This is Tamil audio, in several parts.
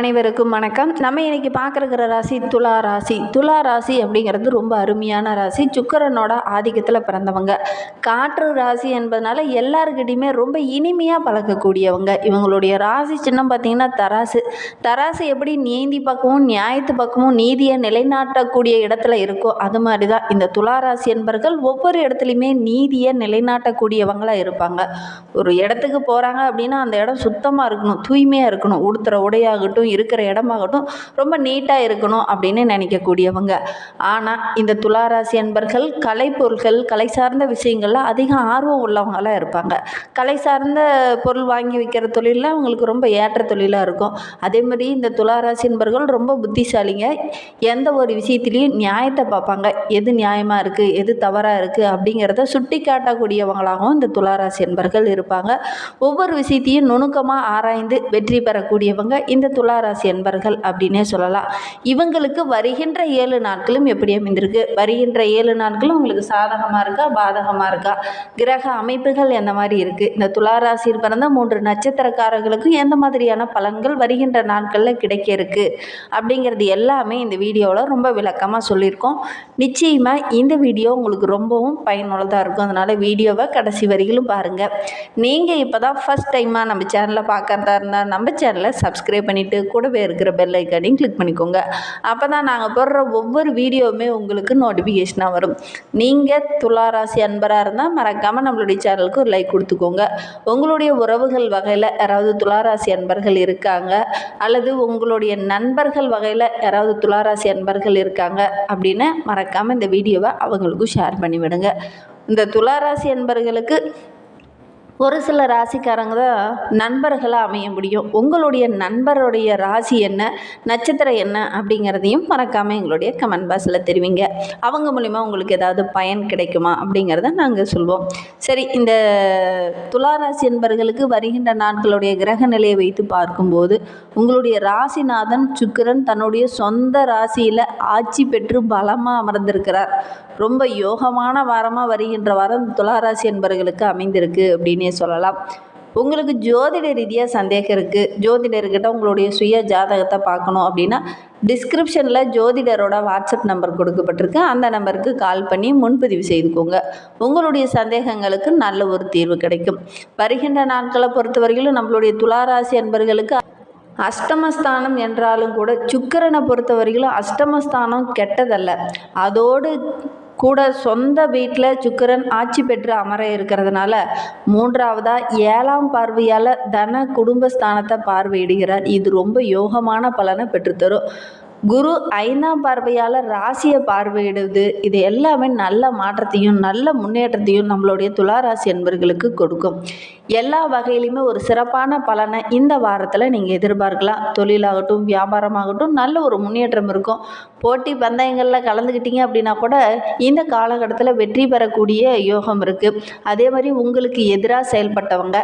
அனைவருக்கும் வணக்கம். நம்ம இன்னைக்கு பார்க்குற ராசி துலா ராசி. துலா ராசி அப்படிங்கிறது ரொம்ப அருமையான ராசி. சுக்கிரனோட ஆதிக்கத்தில் பிறந்தவங்க. காற்று ராசி என்பதனால எல்லாருக்கிட்டையுமே ரொம்ப இனிமையாக பழகக்கூடியவங்க. இவங்களுடைய ராசி சின்னம் பார்த்திங்கன்னா தராசு. தராசு எப்படி நீதி பக்கமும் நியாயத்து பக்கமும் நீதியை நிலைநாட்டக்கூடிய இடத்துல இருக்கோ அது மாதிரி தான் இந்த துலா ராசி என்பவர்கள் ஒவ்வொரு இடத்துலையுமே நீதியை நிலைநாட்டக்கூடியவங்களாக இருப்பாங்க. ஒரு இடத்துக்கு போகிறாங்க அப்படின்னா அந்த இடம் சுத்தமாக இருக்கணும், தூய்மையாக இருக்கணும். உடுத்துகிற உடையாகட்டும், இருக்கிற இடமாகட்டும் ரொம்ப நீட்டாக இருக்கணும் அப்படின்னு நினைக்கக்கூடியவங்க. ஆனால் இந்த துளாராசி என்பர்கள் கலை பொருட்கள், கலை சார்ந்த விஷயங்கள்ல அதிக ஆர்வம் உள்ளவங்களாக இருப்பாங்க. கலை சார்ந்த பொருள் வாங்கி விற்கிற தொழிலில் அவங்களுக்கு ரொம்ப ஏற்ற தொழிலாக இருக்கும். அதே மாதிரி இந்த துளாராசி என்பர்கள் ரொம்ப புத்திசாலிங்க. எந்த ஒரு விஷயத்துலையும் நியாயத்தை பார்ப்பாங்க. எது நியாயமாக இருக்குது, எது தவறாக இருக்குது அப்படிங்கிறத சுட்டி காட்டக்கூடியவங்களாகவும் இந்த துளாராசி என்பர்கள் இருப்பாங்க. ஒவ்வொரு விஷயத்தையும் நுணுக்கமாக ஆராய்ந்து வெற்றி பெறக்கூடியவங்க இந்த துளாராசி என்பர்கள் அப்படின்னே சொல்லலாம். இவங்களுக்கு வருகின்ற 7 நாட்களும் எப்படி அமைந்திருக்கு, வருகின்ற 7 நாட்களும் உங்களுக்கு சாதகமாக இருக்கா, பாதகமாக இருக்கா, கிரக அமைப்புகள் எந்த மாதிரி இருக்குது, இந்த துளாராசியில் பிறந்த 3 நட்சத்திரக்காரர்களுக்கும் எந்த மாதிரியான பலன்கள் வருகின்ற நாட்களில் கிடைக்க இருக்கு அப்படிங்கிறது எல்லாமே இந்த வீடியோவில் ரொம்ப விளக்கமாக சொல்லியிருக்கோம். நிச்சயமாக இந்த வீடியோ உங்களுக்கு ரொம்பவும் பயனுள்ளதாக இருக்கும். அதனால் வீடியோவை கடைசி வரையிலும் பாருங்கள். நீங்கள் இப்போ தான் ஃபஸ்ட் டைமாக நம்ம சேனலை பார்க்குறதா இருந்தால் நம்ம சேனலை சப்ஸ்கிரைப் பண்ணிவிட்டு கூடவே இருக்கிற பெல் ஐக்கானையும் கிளிக் பண்ணிக்கோங்க. அப்போ தான் நாங்கள் போடுற ஒவ்வொரு வீடியோவுமே உங்களுக்கு நோட்டிஃபிகேஷனாக வரும். நீங்கள் துளாராசி அன்பராக இருந்தால் மறக்காமல் நம்மளுடைய சேனலுக்கு ஒரு லைக் கொடுத்துக்கோங்க. உங்களுடைய உறவுகள் வகையில் யாராவது துளாராசி அன்பர்கள் இருக்காங்க, அல்லது உங்களுடைய நண்பர்கள் வகையில் யாராவது துளாராசி அன்பர்கள் இருக்காங்க அப்படின்னு மறக்காமல் இந்த வீடியோவை அவங்களுக்கும் ஷேர் பண்ணிவிடுங்க. இந்த துளாராசி அன்பர்களுக்கு ஒரு சில ராசிக்காரங்க தான் நண்பர்களாக அமைய முடியும். உங்களுடைய நண்பருடைய ராசி என்ன, நட்சத்திரம் என்ன அப்படிங்கிறதையும் மறக்காமல் எங்களுடைய கமெண்ட் பாக்ஸில் தெரிவிங்க. அவங்க மூலிமா உங்களுக்கு ஏதாவது பயன் கிடைக்குமா அப்படிங்கிறத நாங்கள் சொல்வோம். சரி, இந்த துளாராசி என்பவர்களுக்கு வருகின்ற நாட்களுடைய கிரக நிலையை வைத்து பார்க்கும்போது உங்களுடைய ராசிநாதன் சுக்கிரன் தன்னுடைய சொந்த ராசியில் ஆட்சி பெற்று பலமாக அமர்ந்திருக்கிறார். ரொம்ப யோகமான வாரமாக வருகின்ற வாரம் துளாராசி என்பவர்களுக்கு அமைந்திருக்கு அப்படின்னே சொல்லலாம். உங்களுக்கு ஜோதிட ரீதியாக சந்தேகம் இருக்குது, ஜோதிடர்கிட்ட உங்களுடைய சுய ஜாதகத்தை பார்க்கணும் அப்படின்னா டிஸ்கிரிப்ஷனில் ஜோதிடரோட வாட்ஸ்அப் நம்பர் கொடுக்கப்பட்டிருக்கு. அந்த நம்பருக்கு கால் பண்ணி முன்பதிவு செய்துக்கோங்க. உங்களுடைய சந்தேகங்களுக்கு நல்ல ஒரு தீர்வு கிடைக்கும். வருகின்ற நாட்களை பொறுத்தவரையிலும் நம்மளுடைய துளாராசி என்பவர்களுக்கு அஷ்டமஸ்தானம் என்றாலும் கூட சுக்கிரனை பொறுத்தவரையிலும் அஷ்டமஸ்தானம் கெட்டதல்ல. அதோடு கூட சொந்த வீட்டில் சுக்கிரன் ஆட்சி பெற்று அமர இருக்கிறதுனால 3ஆவதாக 7ஆம் பார்வையால் தன குடும்பஸ்தானத்தை பார்வையிடுகிறார். இது ரொம்ப யோகமான பலனை பெற்றுத்தரும். குரு 5ஆம் பார்வையால் ராசியை பார்வையிடுவது. இது எல்லாமே நல்ல மாற்றத்தையும் நல்ல முன்னேற்றத்தையும் நம்மளுடைய துளாராசி என்பவர்களுக்கு கொடுக்கும். எல்லா வகையிலுமே ஒரு சிறப்பான பலனை இந்த வாரத்தில் நீங்கள் எதிர்பார்க்கலாம். தொழிலாகட்டும், வியாபாரமாகட்டும் நல்ல ஒரு முன்னேற்றம் இருக்கும். போட்டி பந்தயங்களில் கலந்துக்கிட்டீங்க அப்படின்னா கூட இந்த காலகட்டத்தில் வெற்றி பெறக்கூடிய யோகம் இருக்குது. அதே மாதிரி உங்களுக்கு எதிராக செயல்பட்டவங்க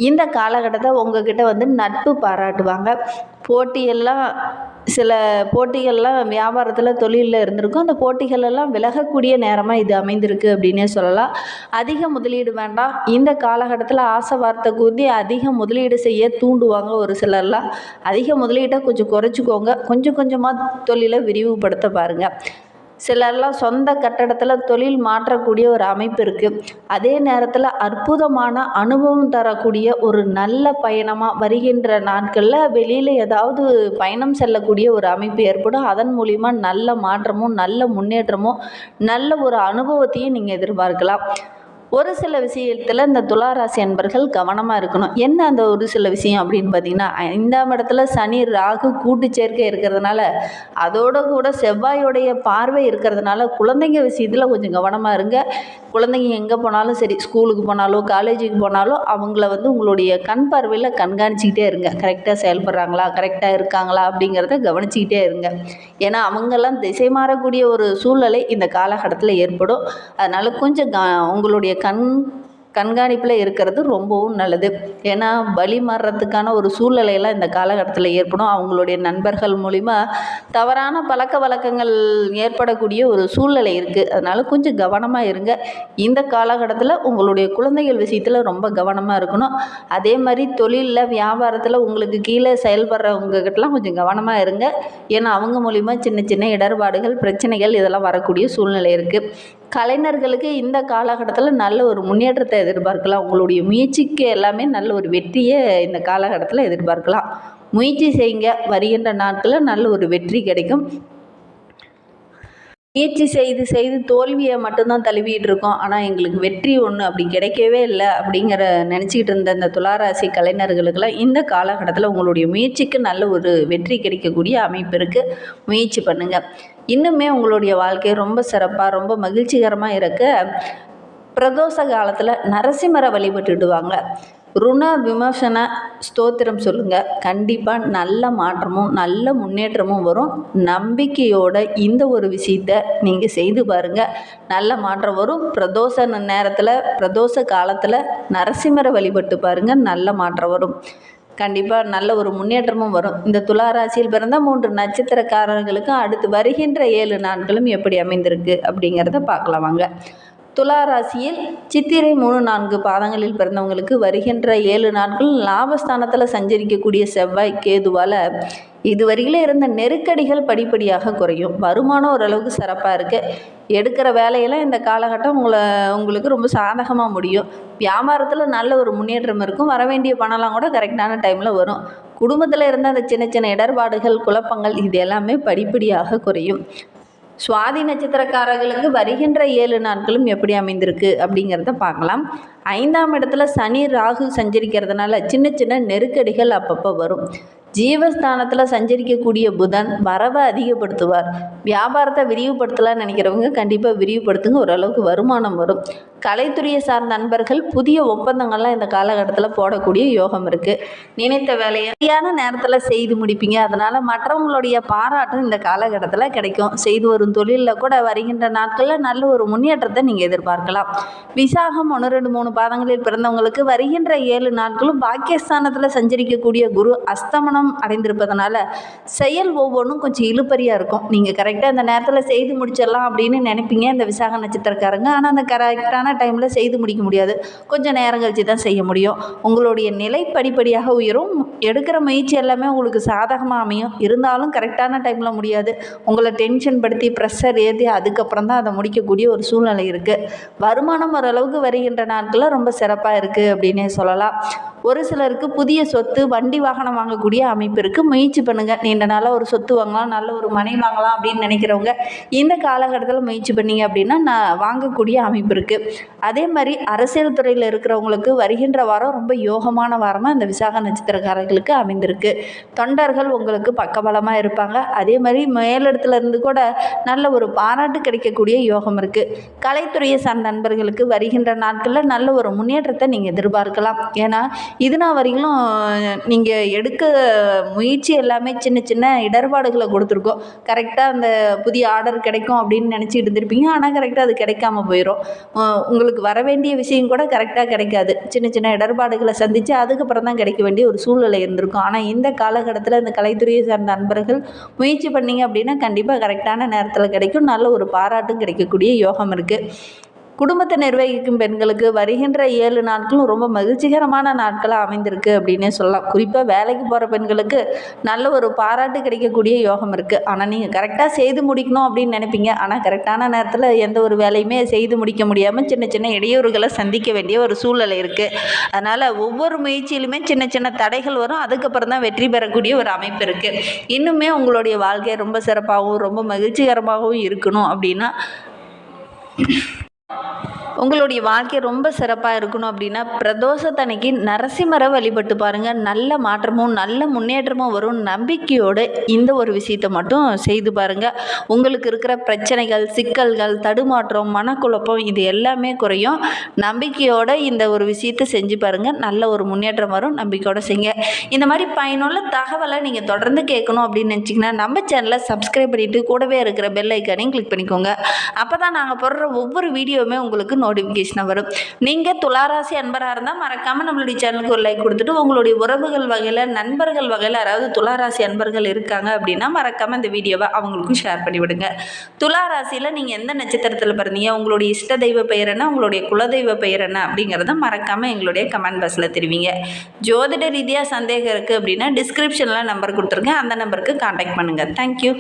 இந்த காலகட்டத்தை உங்ககிட்ட வந்து நட்பு பாராட்டுவாங்க. போட்டியெல்லாம் சில போட்டிகள்லாம் வியாபாரத்தில் தொழிலில் இருந்திருக்கும். அந்த போட்டிகளெல்லாம் விலகக்கூடிய நேரமாக இது அமைந்திருக்கு அப்படின்னே சொல்லலாம். அதிக முதலீடு வேண்டாம். இந்த காலகட்டத்தில் ஆசை வார்த்தை கூறி அதிக முதலீடு செய்ய தூண்டுவாங்க. ஒரு சிலர்லாம் அதிக முதலீட்டை கொஞ்சம் குறைச்சிக்கோங்க. கொஞ்சம் கொஞ்சமாக தொழிலை விரிவுபடுத்த பாருங்கள். சிலர்லாம் சொந்த கட்டடத்தில் தொழில் மாற்றக்கூடிய ஒரு அமைப்பு இருக்குது. அதே நேரத்தில் அற்புதமான அனுபவம் தரக்கூடிய ஒரு நல்ல பயணமாக வருகின்ற நாட்களில் வெளியில் ஏதாவது பயணம் செல்லக்கூடிய ஒரு அமைப்பு ஏற்படும். அதன் மூலிமா நல்ல மாற்றமும் நல்ல முன்னேற்றமும் நல்ல ஒரு அனுபவத்தையும் நீங்கள் எதிர்பார்க்கலாம். ஒரு சில விஷயத்தில் இந்த துளாராசி என்பர்கள் கவனமாக இருக்கணும். என்ன அந்த ஒரு சில விஷயம் அப்படின்னு பார்த்தீங்கன்னா, 5ஆம் இடத்துல சனி ராகு கூட்டு சேர்க்கை இருக்கிறதுனால, அதோட கூட செவ்வாயோடைய பார்வை இருக்கிறதுனால குழந்தைங்க விஷயத்தில் கொஞ்சம் கவனமாக இருங்க. குழந்தைங்க எங்கே போனாலும் சரி, ஸ்கூலுக்கு போனாலோ காலேஜுக்கு போனாலோ அவங்கள வந்து உங்களுடைய கண் பார்வையில் கண்காணிச்சிக்கிட்டே இருங்க. கரெக்டாக செயல்படுறாங்களா, கரெக்டாக இருக்காங்களா அப்படிங்கிறத கவனிச்சிக்கிட்டே இருங்க. ஏன்னா அவங்கெல்லாம் திசை மாறக்கூடிய ஒரு சூழ்நிலை இந்த காலகட்டத்தில் ஏற்படும். அதனால் கொஞ்சம் உங்களுடைய கண் கண்காணிப்பில் இருக்கிறது ரொம்பவும் நல்லது. ஏன்னா வழி மாறுறதுக்கான ஒரு சூழ்நிலையெல்லாம் இந்த காலகட்டத்தில் ஏற்படும். அவங்களுடைய நண்பர்கள் மூலிமா தவறான பழக்க வழக்கங்கள் ஏற்படக்கூடிய ஒரு சூழ்நிலை இருக்குது. அதனால் கொஞ்சம் கவனமாக இருங்க. இந்த காலகட்டத்தில் உங்களுடைய குழந்தைகள் விஷயத்தில் ரொம்ப கவனமாக இருக்கணும். அதே மாதிரி தொழிலில் வியாபாரத்தில் உங்களுக்கு கீழே செயல்படுறவங்ககிட்டலாம் கொஞ்சம் கவனமாக இருங்க. ஏன்னா அவங்க மூலிமா சின்ன சின்ன இடர்பாடுகள் பிரச்சனைகள் இதெல்லாம் வரக்கூடிய சூழ்நிலை இருக்குது. கலைஞர்களுக்கு இந்த காலகட்டத்தில் நல்ல ஒரு முன்னேற்றத்தை எதிர்பார்க்கலாம். உங்களுடைய முயற்சிக்கு எல்லாமே நல்ல ஒரு வெற்றியை இந்த காலகட்டத்தில் எதிர்பார்க்கலாம். முயற்சி செய்யுங்க. வருகின்ற நாட்களில் நல்ல ஒரு வெற்றி கிடைக்கும். முயற்சி செய்து செய்து தோல்வியை மட்டும்தான் தழுவிட்டு இருக்கோம், ஆனால் எங்களுக்கு வெற்றி ஒன்று அப்படி கிடைக்கவே இல்லை அப்படிங்கிற நினச்சிக்கிட்டு இருந்த இந்த துளாராசி கலைஞர்களுக்கெல்லாம் இந்த காலகட்டத்தில் உங்களுடைய முயற்சிக்கு நல்ல ஒரு வெற்றி கிடைக்கக்கூடிய அமைப்பு இருக்குது. முயற்சி பண்ணுங்கள். இன்னுமே உங்களுடைய வாழ்க்கை ரொம்ப சிறப்பாக ரொம்ப மகிழ்ச்சிகரமாக இருக்க பிரதோஷ காலத்தில் நரசிம்மரை வழிபட்டுடுவாங்க. ருண விமர்சன ஸ்தோத்திரம் சொல்லுங்கள். கண்டிப்பாக நல்ல மாற்றமும் நல்ல முன்னேற்றமும் வரும். நம்பிக்கையோட இந்த ஒரு விஷயத்தை நீங்கள் செய்து பாருங்கள். நல்ல மாற்றம் வரும். பிரதோஷ நேரத்தில் பிரதோஷ காலத்தில் நரசிம்மரை வழிபட்டு பாருங்கள். நல்ல மாற்றம் வரும். கண்டிப்பாக நல்ல ஒரு முன்னேற்றமும் வரும். இந்த துளாராசியில் பிறந்த 3 நட்சத்திரக்காரர்களுக்கு அடுத்து வருகின்ற 7 நாட்களும் எப்படி அமைந்திருக்கு அப்படிங்கிறத பார்க்கலாம் வாங்க. துளாராசியில் சித்திரை 3-4 பாதங்களில் பிறந்தவங்களுக்கு வருகின்ற 7 நாட்கள் லாபஸ்தானத்தில் சஞ்சரிக்கக்கூடிய செவ்வாய் கேதுவால் இதுவரையில இருந்த நெருக்கடிகள் படிப்படியாக குறையும். வருமானம் ஓரளவுக்கு சிறப்பாக இருக்குது. எடுக்கிற வேலையெல்லாம் இந்த காலகட்டம் உங்களுக்கு ரொம்ப சாதகமாக முடியும். வியாபாரத்தில் நல்ல ஒரு முன்னேற்றம் இருக்கும். வர வேண்டிய பணம்லாம் கூட கரெக்டான டைமில் வரும். குடும்பத்தில் இருந்த அந்த சின்ன சின்ன இடர்பாடுகள் குழப்பங்கள் இது எல்லாமே படிப்படியாக குறையும். சுவாதி நட்சத்திரக்காரர்களுக்கு வருகின்ற 7 நாட்களும் எப்படி அமைந்திருக்கு அப்படிங்கிறத பார்க்கலாம். 5ஆம் இடத்துல சனி ராகு சஞ்சரிக்கிறதுனால சின்ன சின்ன நெருக்கடிகள் அப்பப்போ வரும். ஜீவஸ்தானத்தில் சஞ்சரிக்கக்கூடிய புதன் வரவை அதிகப்படுத்துவார். வியாபாரத்தை விரிவுபடுத்தலாம்னு நினைக்கிறவங்க கண்டிப்பாக விரிவுபடுத்துங்க. ஓரளவுக்கு வருமானம் வரும். கலைத்துறையை சார்ந்த நண்பர்கள் புதிய ஒப்பந்தங்கள்லாம் இந்த காலகட்டத்தில் போடக்கூடிய யோகம் இருக்குது. நினைத்த வேலையை சரியான நேரத்தில் செய்து முடிப்பீங்க. அதனால் மற்றவங்களுடைய பாராட்டும் இந்த காலகட்டத்தில் கிடைக்கும். செய்து வரும் தொழிலில் கூட வருகின்ற நாட்களில் நல்ல ஒரு முன்னேற்றத்தை நீங்கள் எதிர்பார்க்கலாம். விசாகம் 1, 2, 3 பாதங்களில் பிறந்தவங்களுக்கு வருகின்ற 7 நாட்களும் பாக்கியஸ்தானத்தில் சஞ்சரிக்கக்கூடிய குரு அஸ்தமனம் அடைந்திருப்பதனால செயல் ஒவ்வொன்றும் கொஞ்சம் இழுபறியாக இருக்கும். நீங்கள் கரெக்டாக அந்த நேரத்தில் செய்து முடிச்சிடலாம் அப்படின்னு நினைப்பீங்க இந்த விசாக நட்சத்திரக்காரங்க. ஆனால் அந்த கரெக்டான டைமில் செய்து முடிக்க முடியாது. கொஞ்சம் நேரம் கழிச்சு தான் செய்ய முடியும். உங்களுடைய நிலை படிப்படியாக உயரும். எடுக்கிற முயற்சி எல்லாமே உங்களுக்கு சாதகமாக அமையும். இருந்தாலும் கரெக்டான டைமில் முடியாது. உங்களை டென்ஷன் படுத்தி ப்ரெஷர் ஏற்றி அதுக்கப்புறம் தான் அதை முடிக்கக்கூடிய ஒரு சூழ்நிலை இருக்குது. வருமானம் ஓரளவுக்கு வருகின்ற நாட்களில் ரொம்ப சிறப்பாக இருக்குது அப்படின்னே சொல்லலாம். ஒரு சிலருக்கு புதிய சொத்து வண்டி வாகனம் வாங்கக்கூடிய அமைப்பு இருக்குது. முயற்சி பண்ணுங்கள். நீண்ட நாளாக ஒரு சொத்து வாங்கலாம், நல்ல ஒரு மனை வாங்கலாம் அப்படின்னு நினைக்கிறவங்க இந்த காலகட்டத்தில் முயற்சி பண்ணிங்க அப்படின்னா வாங்கக்கூடிய அமைப்பு இருக்குது. அதே மாதிரி அரசியல் துறையில் இருக்கிறவங்களுக்கு வருகின்ற வாரம் ரொம்ப யோகமான வாரமாக இந்த விசாக நட்சத்திரக்காரர்களுக்கு அமைந்திருக்கு. தொண்டர்கள் உங்களுக்கு பக்கபலமாக இருப்பாங்க. அதே மாதிரி மேலிடத்துல இருந்து கூட நல்ல ஒரு பாராட்டு கிடைக்கக்கூடிய யோகம் இருக்குது. கலைத்துறையை சார்ந்த நண்பர்களுக்கு வருகின்ற நாட்களில் நல்ல ஒரு முன்னேற்றத்தை நீங்கள் எதிர்பார்க்கலாம். ஏன்னா இதுநாள் வரைக்கும் நீங்கள் எடுக்க முயற்சி எல்லாமே சின்ன சின்ன இடர்பாடுகளை கொடுத்துருக்கோம். கரெக்டாக அந்த புதிய ஆர்டர் கிடைக்கும் அப்படின்னு நினச்சிட்டு இருந்திருப்பீங்க. ஆனால் கரெக்டாக அது கிடைக்காம போயிடும். உங்களுக்கு வர வேண்டிய விஷயம் கூட கரெக்டாக கிடைக்காது. சின்ன சின்ன இடர்பாடுகளை சந்தித்து அதுக்கப்புறம் தான் கிடைக்க வேண்டிய ஒரு சூழ்நிலை இருந்திருக்கும். ஆனால் இந்த காலகட்டத்தில் இந்த கலைத்துறையை சார்ந்த நண்பர்கள் முயற்சி பண்ணிங்க அப்படின்னா கண்டிப்பாக கரெக்டான நேரத்தில் கிடைக்கும். நல்ல ஒரு பாராட்டும் கிடைக்கக்கூடிய யோகம் இருக்குது. குடும்பத்தை நிர்வகிக்கும் பெண்களுக்கு வருகின்ற 7 நாட்களும் ரொம்ப மகிழ்ச்சிகரமான நாட்களாக அமைந்திருக்கு அப்படின்னே சொல்லலாம். குறிப்பாக வேலைக்கு போகிற பெண்களுக்கு நல்ல ஒரு பாராட்டு கிடைக்கக்கூடிய யோகம் இருக்குது. ஆனால் நீங்கள் கரெக்டாக செய்து முடிக்கணும் அப்படின்னு நினைப்பீங்க. ஆனால் கரெக்டான நேரத்தில் எந்த ஒரு வேலையுமே செய்து முடிக்க முடியாமல் சின்ன சின்ன இடையூறுகளை சந்திக்க வேண்டிய ஒரு சூழ்நிலை இருக்குது. அதனால் ஒவ்வொரு முயற்சியிலுமே சின்ன சின்ன தடைகள் வரும். அதுக்கப்புறம் தான் வெற்றி பெறக்கூடிய ஒரு அமைப்பு இருக்குது. இன்னுமே உங்களுடைய வாழ்க்கை ரொம்ப சிறப்பாகவும் ரொம்ப மகிழ்ச்சிகரமாகவும் இருக்கணும் அப்படின்னா உங்களுடைய வாழ்க்கை ரொம்ப சிறப்பாக இருக்கணும் அப்படின்னா பிரதோஷத்தன்னைக்கு நரசிம்மரை வழிபட்டு பாருங்கள். நல்ல மாற்றமும் நல்ல முன்னேற்றமும் வரும். நம்பிக்கையோடு இந்த ஒரு விஷயத்தை மட்டும் செய்து பாருங்கள். உங்களுக்கு இருக்கிற பிரச்சனைகள் சிக்கல்கள் தடுமாற்றம் மனக்குழப்பம் இது எல்லாமே குறையும். நம்பிக்கையோடு இந்த ஒரு விஷயத்தை செஞ்சு பாருங்கள். நல்ல ஒரு முன்னேற்றம் வரும். நம்பிக்கையோடு செய்யுங்க. இந்த மாதிரி பயனுள்ள தகவலை நீங்கள் தொடர்ந்து கேட்கணும் அப்படின்னு நினச்சிங்கன்னா நம்ம சேனலை சப்ஸ்கிரைப் பண்ணிவிட்டு கூடவே இருக்கிற பெல் ஐக்கானையும் கிளிக் பண்ணிக்கோங்க. அப்போ தான் நாங்கள் போடுற ஒவ்வொரு வீடியோவுமே உங்களுக்கு நோட்டிஃபிகேஷனாக வரும். நீங்கள் துளாராசி அன்பராக இருந்தால் மறக்காமல் நம்மளுடைய சேனலுக்கு ஒரு லைக் கொடுத்துட்டு உங்களுடைய உறவுகள் வகையில் நண்பர்கள் வகையில் யாராவது துளாராசி அன்பர்கள் இருக்காங்க அப்படின்னா மறக்காமல் இந்த வீடியோவை அவங்களுக்கும் ஷேர் பண்ணிவிடுங்க. துளாராசியில் நீங்கள் எந்த நட்சத்திரத்தில் பிறந்தீங்க, உங்களுடைய இஷ்ட தெய்வ பெயர் என்ன, உங்களுடைய குலதெய்வ பெயர் என்ன அப்படிங்கிறத மறக்காமல் எங்களுடைய கமெண்ட் பாக்ஸில் தெரிவிங்க. ஜோதிட ரீதியாக சந்தேகம் இருக்குது அப்படின்னா டிஸ்கிரிப்ஷனில் நம்பர் கொடுத்துருங்க, அந்த நம்பருக்கு கான்டாக்ட் பண்ணுங்கள். தேங்க்யூ.